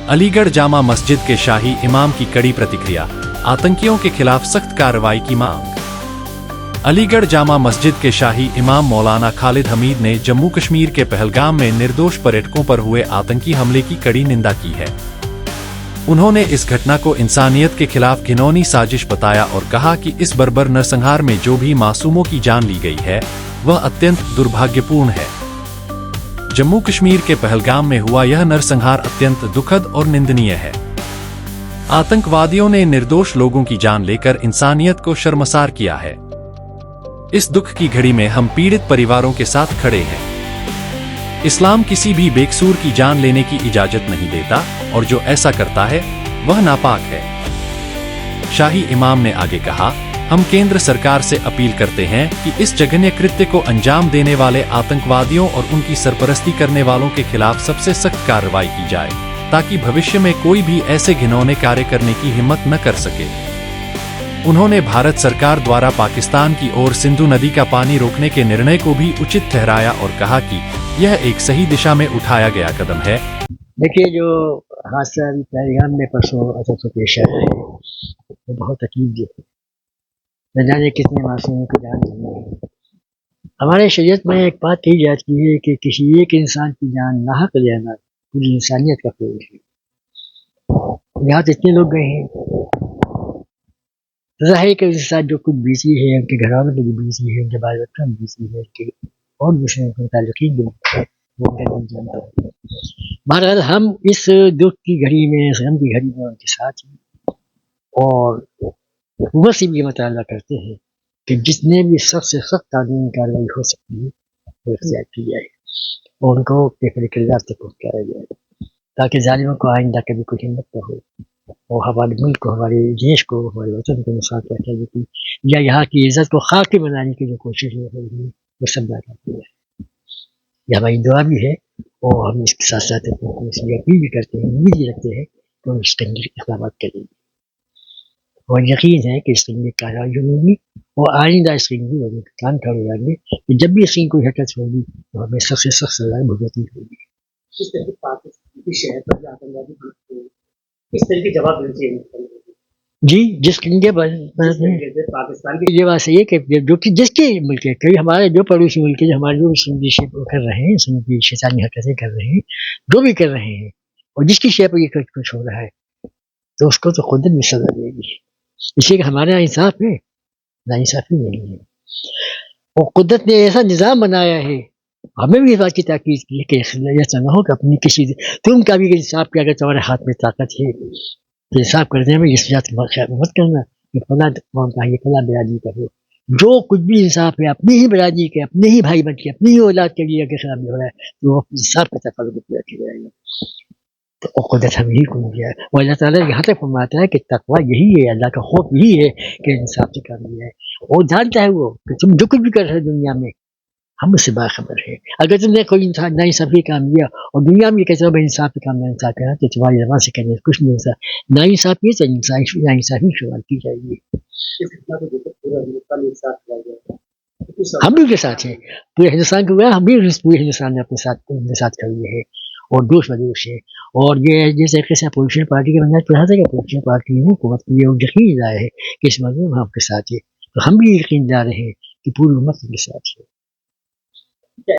علی گڑھ جامع مسجد کے شاہی امام کی کڑی प्रतिक्रिया، आतंकियों के खिलाफ सख्त कार्रवाई की मांग। अलीगढ़ जामा मस्जिद के शाही इमाम मौलाना खालिद हमीद ने जम्मू कश्मीर के पहलगाम में निर्दोष पर्यटकों पर हुए आतंकी हमले की कड़ी निंदा की है। उन्होंने इस घटना को इंसानियत के खिलाफ घिनौनी साजिश बताया और कहा कि इस बर्बर नरसंहार में जो भी मासूमों की जान ली गई है वह अत्यंत दुर्भाग्यपूर्ण है। जम्मू कश्मीर के पहलगाम में हुआ यह नरसंहार अत्यंत दुखद और निंदनीय है। आतंकवादियों ने निर्दोष लोगों की जान लेकर इंसानियत को शर्मसार किया है। इस दुख की घड़ी में हम पीड़ित परिवारों के साथ खड़े हैं। इस्लाम किसी भी बेकसूर की जान लेने की इजाजत नहीं देता और जो ऐसा करता है वह नापाक है। शाही इमाम ने आगे कहा, हम केंद्र सरकार से अपील करते हैं कि इस जघन्य कृत्य को अंजाम देने वाले आतंकवादियों और उनकी सरपरस्ती करने वालों के खिलाफ सबसे सख्त कार्रवाई की जाए ताकि भविष्य में कोई भी ऐसे घिनौने कार्य करने की हिम्मत न कर सके। उन्होंने भारत सरकार द्वारा पाकिस्तान की ओर सिंधु नदी का पानी रोकने के निर्णय को भी उचित ठहराया और कहा कि यह एक सही दिशा में उठाया गया कदम है। देखिए, जो हादसा पहलगाम में परसों असर पेश आया है वो बहुत अजीब है। न जाने कितने मासूमों की जान गई है। हमारे शरीयत में एक बात कही जाती है कि किसी एक इंसान की जान नाहक लेना पूरी इंसानियत का फेल है। यहाँ तो इतने लोग गए हैं, ज़ाहिर के उनके साथ जो कुछ बीती है, उनके घरवालों की भी बीती है, उनके बाल बच्चों की बीती है, उनके और दूसरे ताल्लुकीन भी है, वो उनका नहीं जानता है। बहरहाल हम इस दुख की घड़ी में, इस गम की घड़ी में उनके साथ हैं और हुकूमत से भी मुतालबा करते हैं कि जितने भी सख्त से सख्त कानूनी कार्रवाई हो सकती है वो इख्तियार की जाए और उनको पेपर किरदार तक पहुँचाया जाए ताकि जालिमों को आइंदा कभी कोई हिम्मत न हो और हमारे मुल्क को, हमारे देश को, हमारे वतन को नुकसान पहुँचाने की या यहाँ की इज्जत को खाकी बनाने की जो कोशिश हो रही है वो सब नाकाम है। यह हमारी दुआ भी है और हम इसके साथ साथ इसलिए अपील भी करते हैं, उम्मीद भी रखते हैं कि वो इसके इक़दाम करेंगे और यकीन है कि इसकी कार्रवाई होगी और आइंदा इसकी कान खड़े रहेंगे कि जब भी इसकी कोई हरकत होगी तो हमें सबसे सख्त सजा भुगतनी होगी। इस तरह की जवाब देनी जी, जिसके पाकिस्तान की ये बात सही है कि जो कि जिसके मुल्क है, कई हमारे जो पड़ोसी मुल्क है, जो हमारे जो कर रहे हैं, इसमें शैतानी हरकतें कर रहे हैं, जो भी कर रहे हैं और जिसकी शय पर ये कुछ हो रहा है तो उसको तो खुद भी सजा देगी। इसलिए हमारे यहाँ इंसाफ है, नाइंसाफी नहीं है और कुदरत ने ऐसा निज़ाम बनाया है। हमें भी इस बात की ताकीद की है कि ऐसा ना हो कि अपनी किसी तुम का भी इंसाफ किया, अगर तुम्हारे हाथ में ताकत है तो इंसाफ करने में इस बात मत करना कि फला फला बिरादरी करो। जो कुछ भी इंसाफ है अपनी ही बिरादरी के, अपने ही भाई बच्चे, अपनी ही औलाद के लिए अगर खराबी हो रहा है तो वो इंसाफ का तकाज़ा पूरा किया जाएगा। तो कुदरत हम यही को दिया है और अल्लाह ताला यहाँ तक फरमाता है कि तकवा यही है, अल्लाह का खौफ यही है कि इंसाफ से काम लिया है। वो जानता है वो कि तुम जो कुछ भी कर रहे हो दुनिया में हम उससे बाखबर है। अगर तुमने कोई इंसान नाइंसाफी काम लिया और दुनिया में कहते हो भाई इंसाफ का काम नाइंसाफ करना तो तुम्हारी ज़बान से कहने कुछ नहीं होता। नाइंसाफी तो नाइंसाफी शुमार की जाएगी। हम भी के साथ हैं, पूरे हिंदुस्तान को हुआ, हम भी पूरे हिंदुस्तान ने अपने साथ कर लिए है और दोष बदोश है। और ये जिस तरीके से अपोजिशन पार्टी के बंदा कहा था कि अपोजिशन पार्टी ने हुकूमत की ये यकीन दिलाया है कि इस मसले में हम आपके साथ है, तो हम भी यकीन दिला रहे हैं कि पूरी उम्मत के साथ है।